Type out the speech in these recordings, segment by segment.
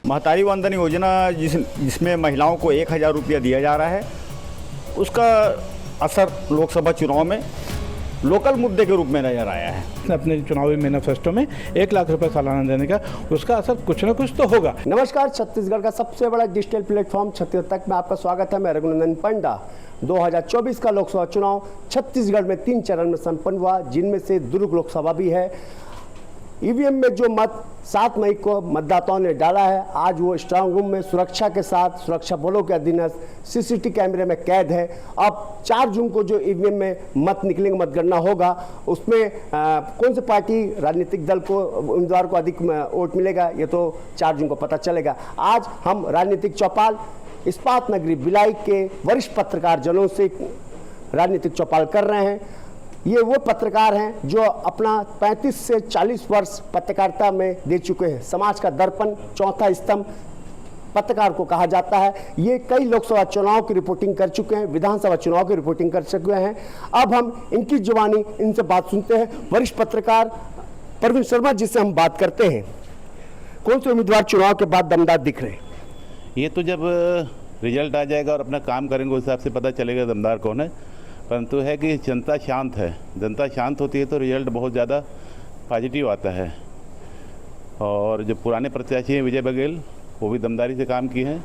महतारी वंदन योजना जिसमें महिलाओं को 1000 रुपया दिया जा रहा है, उसका असर लोकसभा चुनाव में लोकल मुद्दे के रूप में नजर आया है। अपने चुनावी मैनिफेस्टो में 1 लाख रुपए सालाना देने का, उसका असर कुछ न कुछ तो होगा। नमस्कार, छत्तीसगढ़ का सबसे बड़ा डिजिटल प्लेटफॉर्म छत्तीसगढ़ तक में आपका स्वागत है। मैं रघुनंदन पंडा। 2024 का लोकसभा चुनाव छत्तीसगढ़ में 3 चरण में संपन्न हुआ, जिनमें से दुर्ग लोकसभा भी है। ईवीएम में जो मत 7 मई को मतदाताओं ने डाला है, आज वो स्ट्रांग रूम में सुरक्षा के साथ सुरक्षा बलों के अधीनस्थ सीसीटीवी कैमरे में कैद है। अब 4 जून को जो ईवीएम में मत निकलेंगे, मतगणना होगा, उसमें कौन सी पार्टी राजनीतिक दल को उम्मीदवार को अधिक वोट मिलेगा, ये तो 4 जून को पता चलेगा। आज हम राजनीतिक चौपाल इस्पात नगरी भिलाई के वरिष्ठ पत्रकार जनों से राजनीतिक चौपाल कर रहे हैं। ये वो पत्रकार हैं जो अपना 35 से 40 वर्ष पत्रकारिता में दे चुके हैं। समाज का दर्पण, चौथा स्तंभ पत्रकार को कहा जाता है। ये कई लोकसभा चुनाव की रिपोर्टिंग कर चुके हैं, विधानसभा चुनाव की रिपोर्टिंग कर चुके हैं। अब हम इनकी जुबानी इनसे बात सुनते हैं। वरिष्ठ पत्रकार प्रवीण शर्मा जिससे हम बात करते हैं, कौन से उम्मीदवार चुनाव के बाद दमदार दिख रहे हैं? ये तो जब रिजल्ट आ जाएगा और अपना काम करेंगे उस हिसाब से पता चलेगा दमदार कौन है। परंतु है कि जनता शांत है, जनता शांत होती है तो रिजल्ट बहुत ज़्यादा पॉजिटिव आता है। और जो पुराने प्रत्याशी हैं विजय बघेल, वो भी दमदारी से काम किए हैं।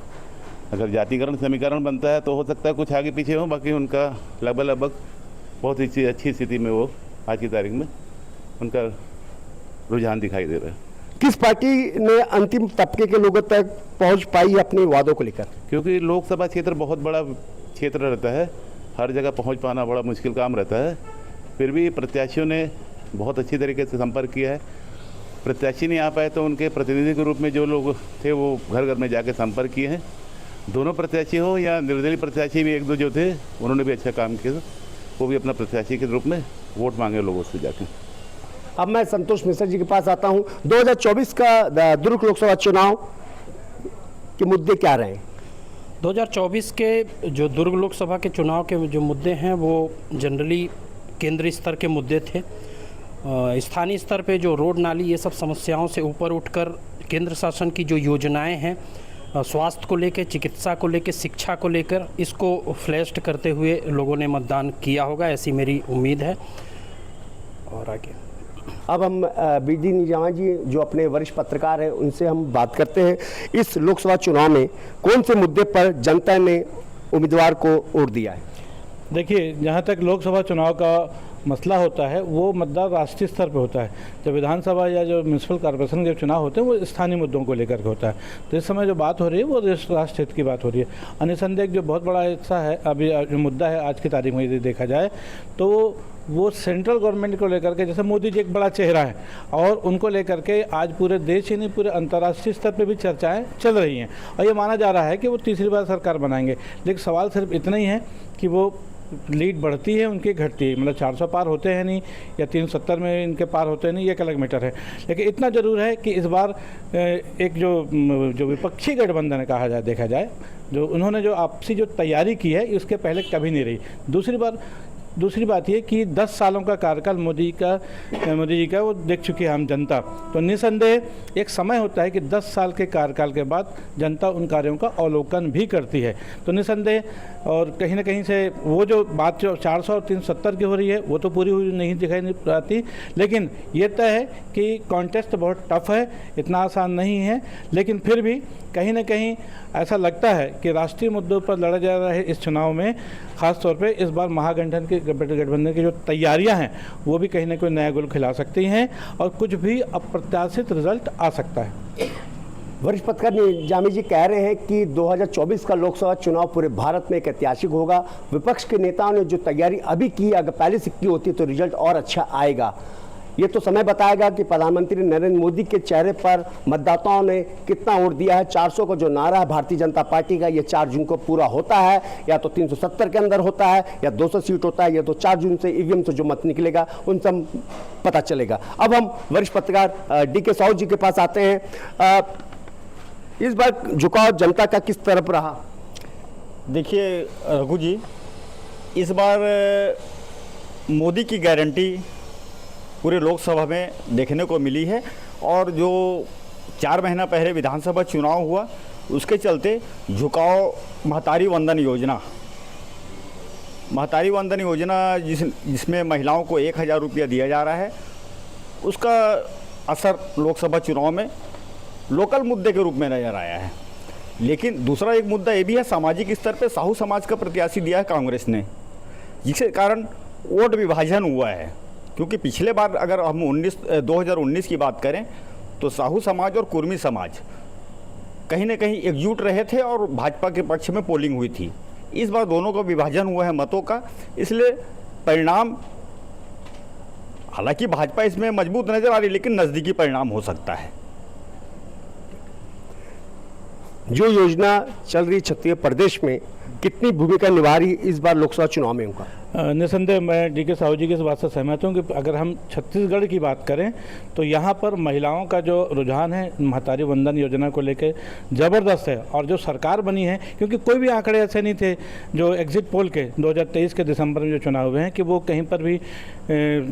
अगर जातिकरण समीकरण बनता है तो हो सकता है कुछ आगे पीछे हो, बाकी उनका लगभग बहुत ही अच्छी स्थिति में वो आज की तारीख में उनका रुझान दिखाई दे रहा है। किस पार्टी ने अंतिम तबके के लोगों तक पहुंच पाई अपने वादों को लेकर? क्योंकि लोकसभा क्षेत्र बहुत बड़ा क्षेत्र रहता है, हर जगह पहुंच पाना बड़ा मुश्किल काम रहता है। फिर भी प्रत्याशियों ने बहुत अच्छी तरीके से संपर्क किया है। प्रत्याशी नहीं आ पाए तो उनके प्रतिनिधि के रूप में जो लोग थे वो घर घर में जाके संपर्क किए हैं। दोनों प्रत्याशी हो या निर्दलीय प्रत्याशी भी 1-2 जो थे, उन्होंने भी अच्छा काम किया, वो भी अपना प्रत्याशी के रूप में वोट मांगे लोगों से जाके। अब मैं संतोष मिश्रा जी के पास आता हूं। 2024 का दुर्ग लोकसभा चुनाव के मुद्दे क्या रहे? 2024 के जो दुर्ग लोकसभा के चुनाव के जो मुद्दे हैं वो जनरली केंद्रीय स्तर के मुद्दे थे। स्थानीय स्तर पे जो रोड नाली ये सब समस्याओं से ऊपर उठकर केंद्र शासन की जो योजनाएं हैं, स्वास्थ्य को लेकर, चिकित्सा को लेकर, शिक्षा को लेकर, इसको फ्लैश करते हुए लोगों ने मतदान किया होगा, ऐसी मेरी उम्मीद है। और आगे अब हम बीडी निजामा जी जो अपने वरिष्ठ पत्रकार हैं उनसे हम बात करते हैं। इस लोकसभा चुनाव में कौन से मुद्दे पर जनता ने उम्मीदवार को वोट दिया है? देखिए, जहाँ तक लोकसभा चुनाव का मसला होता है वो मुद्दा राष्ट्रीय स्तर पे होता है। जब विधानसभा या जो म्यूनसिपल कॉर्पोरेशन के चुनाव होते हैं वो स्थानीय मुद्दों को लेकर के होता है। तो इस समय जो बात हो रही है वो राष्ट्र हित की बात हो रही है। निसंदेह जो बहुत बड़ा हिस्सा है अभी जो मुद्दा है आज की तारीख में यदि देखा जाए तो वो सेंट्रल गवर्नमेंट को लेकर के, जैसे मोदी जी एक बड़ा चेहरा है और उनको लेकर के आज पूरे देश ही नहीं पूरे अंतर्राष्ट्रीय स्तर पे भी चर्चाएं चल रही हैं और ये माना जा रहा है कि वो तीसरी बार सरकार बनाएंगे। लेकिन सवाल सिर्फ इतना ही है कि वो लीड बढ़ती है उनकी, घटती है। मतलब 400 पार होते हैं नहीं या 370 में इनके पार होते हैं नहीं, ये एक अलग मैटर है। लेकिन इतना ज़रूर है कि इस बार एक जो विपक्षी गठबंधन कहा जाए, देखा जाए, जो उन्होंने जो आपसी जो तैयारी की है उसके पहले कभी नहीं रही। दूसरी बात ये कि 10 सालों का कार्यकाल मोदी जी का वो देख चुकी है हम जनता। तो निसंदेह एक समय होता है कि 10 साल के कार्यकाल के बाद जनता उन कार्यों का अवलोकन भी करती है। तो निसंदेह और कहीं ना कहीं से वो जो बात जो 400 और 370 की हो रही है वो तो पूरी हुई नहीं दिखाई नहीं पाती। लेकिन ये तय है कि कॉन्टेस्ट बहुत टफ है, इतना आसान नहीं है। लेकिन फिर भी कहीं ना कहीं ऐसा लगता है कि राष्ट्रीय मुद्दों पर लड़ा जा रहा है इस चुनाव में। ख़ास तौर पे इस बार गठबंधन की जो तैयारियां हैं वो भी कहीं ना कहीं नया गुल खिला सकती हैं और कुछ भी अप्रत्याशित रिजल्ट आ सकता है। वरिष्ठ पत्रकार निजामी जी कह रहे हैं कि 2024 का लोकसभा चुनाव पूरे भारत में एक ऐतिहासिक होगा। विपक्ष के नेताओं ने जो तैयारी अभी की, अगर पहले से की होती तो रिजल्ट और अच्छा आएगा। ये तो समय बताएगा कि प्रधानमंत्री नरेंद्र मोदी के चेहरे पर मतदाताओं ने कितना वोट दिया है। 400 का जो नारा है भारतीय जनता पार्टी का, ये 4 जून को पूरा होता है या तो 370 के अंदर होता है या 200 सीट होता है, या तो 4 जून से ईवीएम से जो मत निकलेगा उनसे पता चलेगा। अब हम वरिष्ठ पत्रकार DK साहू जी के पास आते हैं। इस बार झुकाव जनता का किस तरफ रहा? देखिए रघु जी, इस बार मोदी की गारंटी पूरे लोकसभा में देखने को मिली है और जो 4 महीना पहले विधानसभा चुनाव हुआ, उसके चलते झुकाव महतारी वंदन योजना जिसमें महिलाओं को 1000 रुपया दिया जा रहा है, उसका असर लोकसभा चुनाव में लोकल मुद्दे के रूप में नज़र आया है। लेकिन दूसरा एक मुद्दा ये भी है, सामाजिक स्तर पे साहू समाज का प्रत्याशी दिया है कांग्रेस ने, जिसके कारण वोट विभाजन हुआ है। क्योंकि पिछले बार अगर हम 2019 की बात करें तो साहू समाज और कुर्मी समाज कहीं ना कहीं एकजुट रहे थे और भाजपा के पक्ष में पोलिंग हुई थी। इस बार दोनों का विभाजन हुआ है मतों का, इसलिए परिणाम, हालांकि भाजपा इसमें मजबूत नजर आ रही, लेकिन नज़दीकी परिणाम हो सकता है। जो योजना चल रही छत्तीसगढ़ प्रदेश में कितनी भूमिका निभा रही इस बार लोकसभा चुनाव में उनका? निसंदेह मैं डी के साहू जी की इस बात से सहमत हूँ कि अगर हम छत्तीसगढ़ की बात करें तो यहाँ पर महिलाओं का जो रुझान है महतारी वंदन योजना को लेकर ज़बरदस्त है। और जो सरकार बनी है, क्योंकि कोई भी आंकड़े ऐसे नहीं थे जो एग्जिट पोल के 2023 के दिसंबर में जो चुनाव हुए हैं कि वो कहीं पर भी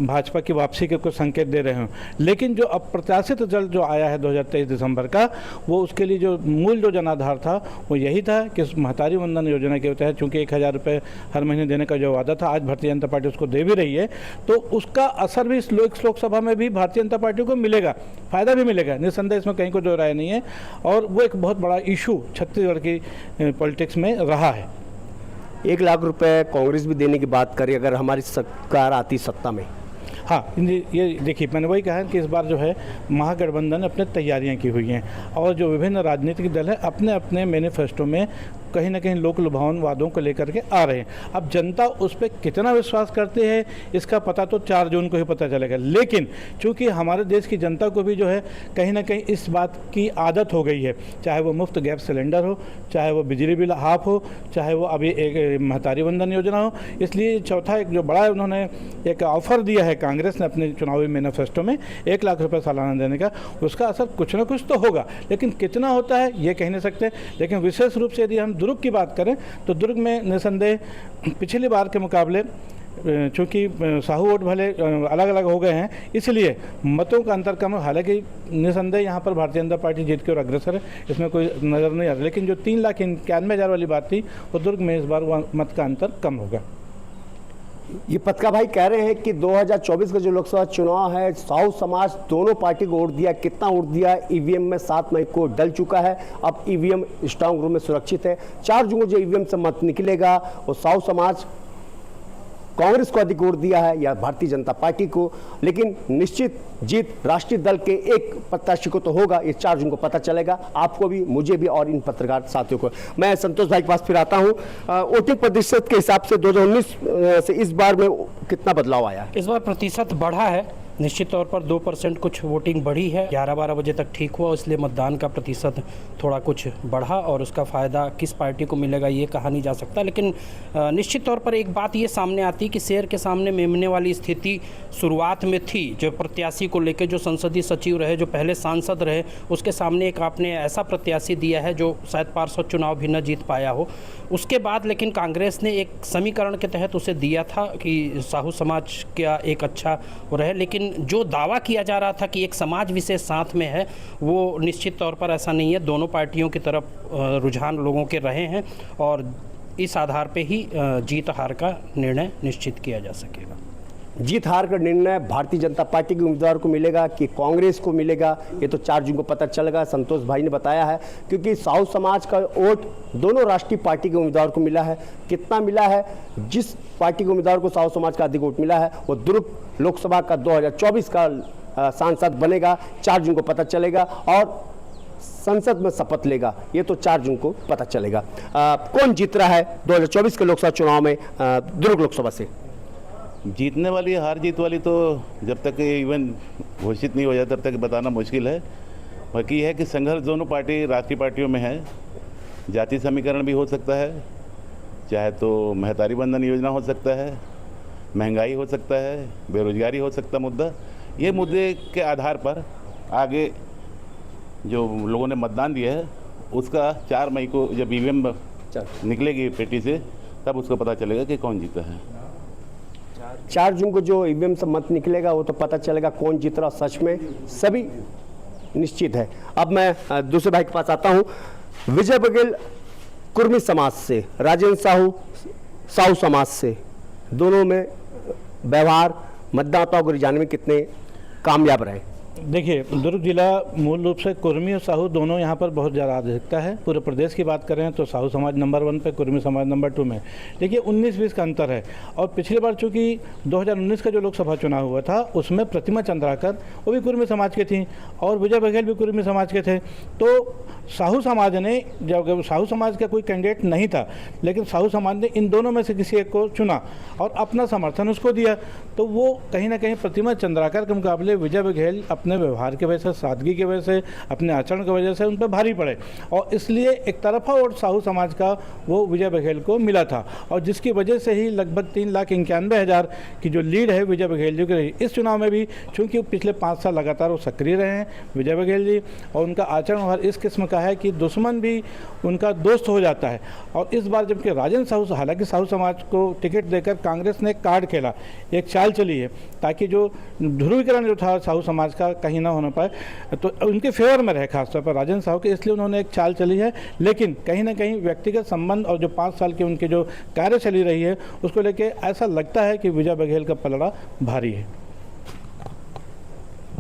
भाजपा की वापसी के कुछ संकेत दे रहे हों, लेकिन जो अप्रत्याशित रिजल्ट जो आया है 2023 दिसंबर का, वो उसके लिए जो मूल जो जनाधार था वो यही था कि महतारी वंदन योजना के तहत चूँकि 1000 रुपये हर महीने देने का जो वादा था, आज भारतीय जनता पार्टी उसको दे भी रही है, तो उसका असर भी इस लोकसभा में भी भारतीय जनता पार्टी को मिलेगा, फायदा भी मिलेगा, निस्संदेह, इसमें कहीं कोई दो राय नहीं है। और वो एक बहुत बड़ा इशू छत्तीसगढ़ की पॉलिटिक्स में रहा है। 1 लाख रुपए कांग्रेस भी देने की बात करी अगर हमारी सरकार आती सत्ता में। हाँ, ये देखिए, मैंने वही कहा कि इस बार जो है महागठबंधन अपने तैयारियां की हुई हैं और जो विभिन्न राजनीतिक दल हैं अपने अपने मैनिफेस्टो में कहीं ना कहीं लोक लुभावन वादों को लेकर के आ रहे हैं। अब जनता उस पर कितना विश्वास करती है इसका पता तो 4 जून को ही पता चलेगा। लेकिन चूंकि हमारे देश की जनता को भी जो है कहीं ना कहीं इस बात की आदत हो गई है, चाहे वो मुफ्त गैस सिलेंडर हो, चाहे वो बिजली बिल हाफ हो, चाहे वो अभी एक महतारी वंदन योजना हो। इसलिए चौथा एक जो बड़ा उन्होंने एक ऑफर दिया है कांग्रेस ने अपने चुनावी मैनिफेस्टो में 1 लाख रुपये सालाना देने का, उसका असर कुछ ना कुछ तो होगा, लेकिन कितना होता है ये कह नहीं सकते। लेकिन विशेष रूप से यदि हम दुर्ग की बात करें तो दुर्ग में निसंदेह पिछली बार के मुकाबले चूँकि साहू वोट भले अलग अलग हो गए हैं, इसलिए मतों का अंतर कम है। हालांकि निसंदेह यहाँ पर भारतीय जनता पार्टी जीत के और अग्रसर है, इसमें कोई नज़र नहीं आ रहा। लेकिन जो 3,91,000 वाली बात थी वो दुर्ग में इस बार मत का अंतर कम होगा। ये पतका भाई कह रहे हैं कि 2024 का जो लोकसभा चुनाव है, साहू समाज दोनों पार्टी को वोट दिया। कितना वोट दिया? ईवीएम में 7 मई को डल चुका है, अब ईवीएम स्ट्रांग रूम में सुरक्षित है। 4 जून को जो ईवीएम से मत निकलेगा वो साहू समाज कांग्रेस को अधिक वोट दिया है या भारतीय जनता पार्टी को, लेकिन निश्चित जीत राष्ट्रीय दल के एक प्रत्याशी को तो होगा। ये 4 जून को पता चलेगा, आपको भी, मुझे भी और इन पत्रकार साथियों को। मैं संतोष भाई के पास फिर आता हूँ। वोटिंग प्रतिशत के हिसाब से 2019 से इस बार में कितना बदलाव आया है? इस बार प्रतिशत बढ़ा है, निश्चित तौर पर 2% कुछ वोटिंग बढ़ी है। 11-12 बजे तक ठीक हुआ, इसलिए मतदान का प्रतिशत थोड़ा कुछ बढ़ा और उसका फ़ायदा किस पार्टी को मिलेगा ये कहा नहीं जा सकता। लेकिन निश्चित तौर पर एक बात ये सामने आती है कि शेर के सामने मेमने वाली स्थिति शुरुआत में थी। जो प्रत्याशी को लेकर जो संसदीय सचिव रहे, जो पहले सांसद रहे, उसके सामने एक आपने ऐसा प्रत्याशी दिया है जो शायद पार्षद चुनाव भी न जीत पाया हो। उसके बाद लेकिन कांग्रेस ने एक समीकरण के तहत उसे दिया था कि साहू समाज का एक अच्छा रहे, लेकिन जो दावा किया जा रहा था कि एक समाज विशेष साथ में है, वो निश्चित तौर पर ऐसा नहीं है। दोनों पार्टियों की तरफ रुझान लोगों के रहे हैं और इस आधार पे ही जीत हार का निर्णय निश्चित किया जा सकेगा। जीत हार का निर्णय भारतीय जनता पार्टी के उम्मीदवार को मिलेगा कि कांग्रेस को मिलेगा, ये तो 4 जून को पता चलेगा। संतोष भाई ने बताया है, क्योंकि साहू समाज का वोट दोनों राष्ट्रीय पार्टी के उम्मीदवार को मिला है। कितना मिला है? जिस पार्टी के उम्मीदवार को साहू समाज का अधिक वोट मिला है वो दुर्ग लोकसभा का 2024 का सांसद बनेगा। 4 जून को पता चलेगा और संसद में शपथ लेगा, ये तो 4 जून को पता चलेगा। कौन जीत रहा है 2024 के लोकसभा चुनाव में दुर्ग लोकसभा से? जीतने वाली हार जीत वाली तो जब तक इवेंट घोषित नहीं हो जाता तब तक बताना मुश्किल है। बाकी है कि संघर्ष दोनों पार्टी राष्ट्रीय पार्टियों में है। जाति समीकरण भी हो सकता है, चाहे तो महतारी बंधन योजना हो सकता है, महंगाई हो सकता है, बेरोजगारी हो सकता है। मुद्दा ये मुद्दे के आधार पर आगे जो लोगों ने मतदान दिया है उसका 4 मई को जब ईवीएम निकलेगी पेटी से तब उसको पता चलेगा कि कौन जीता है। 4 जून को जो ईवीएम से मत निकलेगा वो तो पता चलेगा कौन जीत रहा। सच में सभी निश्चित है। अब मैं दूसरे भाई के पास आता हूँ। विजय बघेल कुर्मी समाज से, राजेंद्र साहू साहू समाज से, दोनों में व्यवहार मतदाताओं को रिझाने में कितने कामयाब रहे? देखिए, दुर्ग जिला मूल रूप से कुर्मी और साहू दोनों यहाँ पर बहुत ज़्यादा अधिकता है। पूरे प्रदेश की बात करें तो साहू समाज नंबर 1 पे, कुर्मी समाज नंबर 2 में। देखिए 19-20 का अंतर है। और पिछली बार चूँकि 2019 का जो लोकसभा चुनाव हुआ था उसमें प्रतिमा चंद्राकर वो भी कुर्मी समाज के थी और विजय बघेल भी कुर्मी समाज के थे। तो साहू समाज ने, जब साहू समाज का कोई कैंडिडेट नहीं था, लेकिन साहू समाज ने इन दोनों में से किसी एक को चुना और अपना समर्थन उसको दिया, तो वो कहीं ना कहीं प्रतिमा चंद्राकर के मुकाबले विजय बघेल अपने व्यवहार की वजह से, सादगी की वजह से, अपने आचरण की वजह से उन पर भारी पड़े और इसलिए एक तरफा वोट साहू समाज का वो विजय बघेल को मिला था और जिसकी वजह से ही लगभग 3,91,000 की जो लीड है विजय बघेल जी की रही। इस चुनाव में भी चूँकि पिछले 5 साल लगातार वो सक्रिय रहे हैं विजय बघेल जी और उनका आचरण हर इस किस्म का है कि दुश्मन भी उनका दोस्त हो जाता है। और इस बार जबकि राजेंद्र साहू, हालांकि साहू समाज को टिकट देकर कांग्रेस ने कार्ड खेला, एक चाल चली है ताकि जो ध्रुवीकरण जो था साहू समाज का कहीं ना होने पाए, तो उनके फेवर में रहे खासतौर पर राजेंद्र साहू के, इसलिए उन्होंने एक चाल चली है। लेकिन कहीं ना कहीं व्यक्तिगत संबंध और जो 5 साल की उनके जो कार्य चली रही है उसको लेके ऐसा लगता है कि विजय बघेल का पलड़ा भारी है।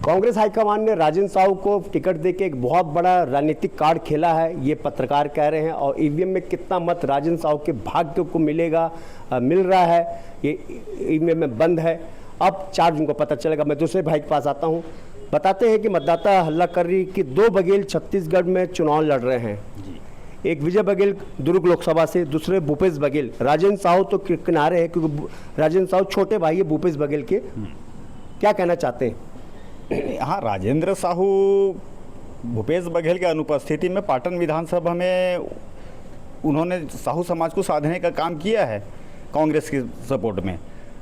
कांग्रेस हाईकमान ने राजेंद्र साहू को टिकट देके एक बहुत बड़ा राजनीतिक कार्ड खेला है, ये पत्रकार कह रहे हैं। और ईवीएम में कितना मत राजेंद्र साहू के भाग्य को मिलेगा, मिल रहा है, ये ईवीएम में बंद है। अब 4 जून को पता चलेगा। मैं दूसरे भाई के पास आता हूँ। बताते हैं कि मतदाता हल्ला कर रही कि 2 बघेल छत्तीसगढ़ में चुनाव लड़ रहे हैं। एक विजय बघेल दुर्ग लोकसभा से, दूसरे भूपेश बघेल। राजेंद्र साहू तो किनारे है क्योंकि राजेंद्र साहू छोटे भाई है भूपेश बघेल के। क्या कहना चाहते हैं? हाँ, राजेंद्र साहू भूपेश बघेल की अनुपस्थिति में पाटन विधानसभा में उन्होंने साहू समाज को साधने का काम किया है कांग्रेस के सपोर्ट में।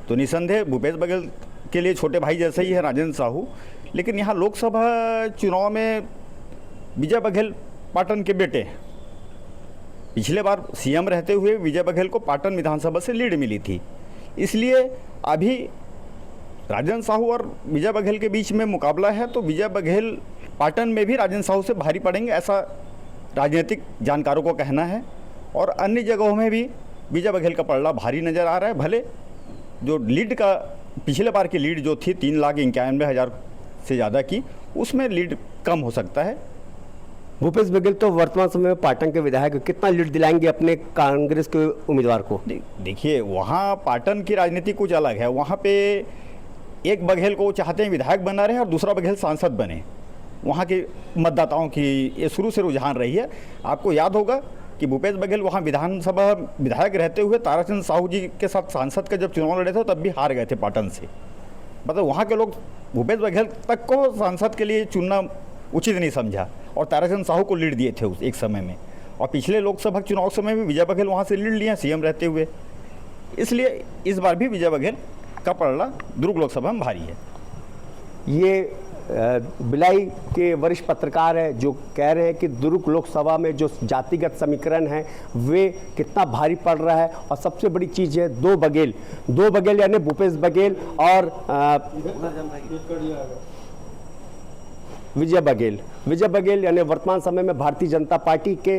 तो निसंदेह भूपेश बघेल के लिए छोटे भाई जैसे ही है राजेंद्र साहू। लेकिन यहाँ लोकसभा चुनाव में विजय बघेल पाटन के बेटे हैं। पिछले बार सीएम रहते हुए विजय बघेल को पाटन विधानसभा से लीड मिली थी, इसलिए अभी राजेंद्र साहू और विजय बघेल के बीच में मुकाबला है। तो विजय बघेल पाटन में भी राजेंद्र साहू से भारी पड़ेंगे, ऐसा राजनीतिक जानकारों को कहना है। और अन्य जगहों में भी विजय बघेल का पलड़ा भारी नज़र आ रहा है। भले जो लीड का पिछले बार की लीड जो थी 3,91,000 से ज़्यादा की, उसमें लीड कम हो सकता है। भूपेश बघेल तो वर्तमान समय में पाटन के विधायक, कितना लीड दिलाएंगे अपने कांग्रेस के उम्मीदवार को? देखिए, वहाँ पाटन की राजनीति कुछ अलग है। वहाँ पे एक बघेल को चाहते हैं विधायक बना रहे और दूसरा बघेल सांसद बने। वहाँ के मतदाताओं की ये शुरू से रुझान रही है। आपको याद होगा कि भूपेश बघेल वहाँ विधानसभा विधायक रहते हुए ताराचंद साहू जी के साथ सांसद का जब चुनाव लड़े थे तब भी हार गए थे पाटन से। मतलब वहाँ के लोग भूपेश बघेल तक को सांसद के लिए चुनना उचित नहीं समझा और ताराचंद साहू को लीड दिए थे उस एक समय में। और पिछले लोकसभा चुनाव समय में विजय बघेल वहाँ से लीड लिए सीएम रहते हुए। इसलिए इस बार भी विजय बघेल का पलड़ा दुर्ग लोकसभा में भारी है। ये बिलाई के वरिष्ठ पत्रकार है जो कह रहे हैं कि दुर्ग लोकसभा में जो जातिगत समीकरण है वे कितना भारी पड़ रहा है। और सबसे बड़ी चीज़ है 2 बघेल यानी भूपेश बघेल और विजय बघेल यानी वर्तमान समय में भारतीय जनता पार्टी के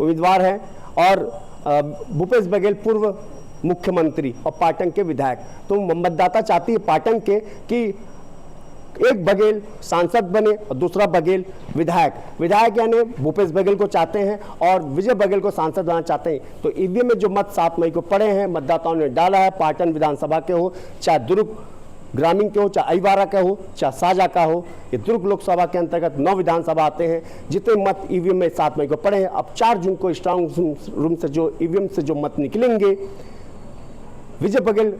उम्मीदवार हैं और भूपेश बघेल पूर्व मुख्यमंत्री और पाटन के विधायक। तो मतदाता चाहती है पाटन के कि एक बघेल सांसद बने और दूसरा बघेल विधायक यानी भूपेश बघेल को चाहते हैं और विजय बघेल को सांसद बनाना चाहते हैं। तो ईवीएम में जो मत 7 मई को पड़े हैं मतदाताओं ने डाला है, पाटन विधानसभा के हो, चाहे दुर्ग ग्रामीण के हो, चाहे अईवारा का हो, चाहे साजा का हो। ये दुर्ग लोकसभा के अंतर्गत 9 विधानसभा आते हैं। जितने मत ईवीएम में 7 मई को पड़े हैं, अब 4 जून को स्ट्रांग रूम से जो ईवीएम से जो मत निकलेंगे, विजय बघेल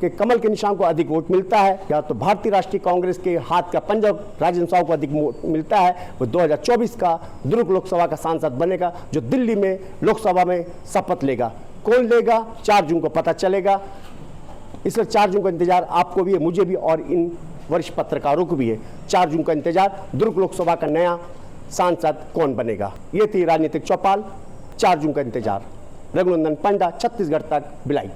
के कमल के निशान को अधिक वोट मिलता है या तो भारतीय राष्ट्रीय कांग्रेस के हाथ का पंजा राजेंद्र साहू को अधिक वोट मिलता है, वो 2024 का दुर्ग लोकसभा का सांसद बनेगा जो दिल्ली में लोकसभा में शपथ लेगा। कौन लेगा 4 जून को पता चलेगा। इसलिए 4 जून का इंतजार आपको भी है, मुझे भी और इन वरिष्ठ पत्रकारों को भी है। 4 जून का इंतजार, दुर्ग लोकसभा का नया सांसद कौन बनेगा। ये थी राजनीतिक चौपाल, 4 जून का इंतजार। रघुनंदन पंडा, छत्तीसगढ़ तक, भिलाई।